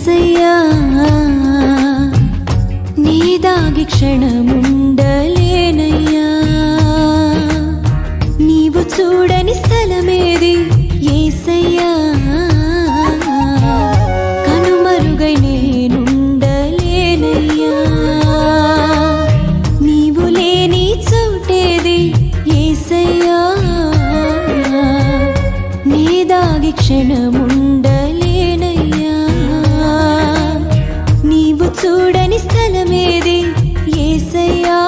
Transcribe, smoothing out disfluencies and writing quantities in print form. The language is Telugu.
యేసయ్యా నీ దాగి క్షణముండలేనయ్యా నీవు చూడని స్థలమేది యేసయ్యా కనుమరుగై నేనుండలేనయ్యా నీవు లేని చోటేది యేసయ్యా నీ దాగి క్షణముండలేనయ్యా నీవు చూడని స్థలమేది యేసయ్యా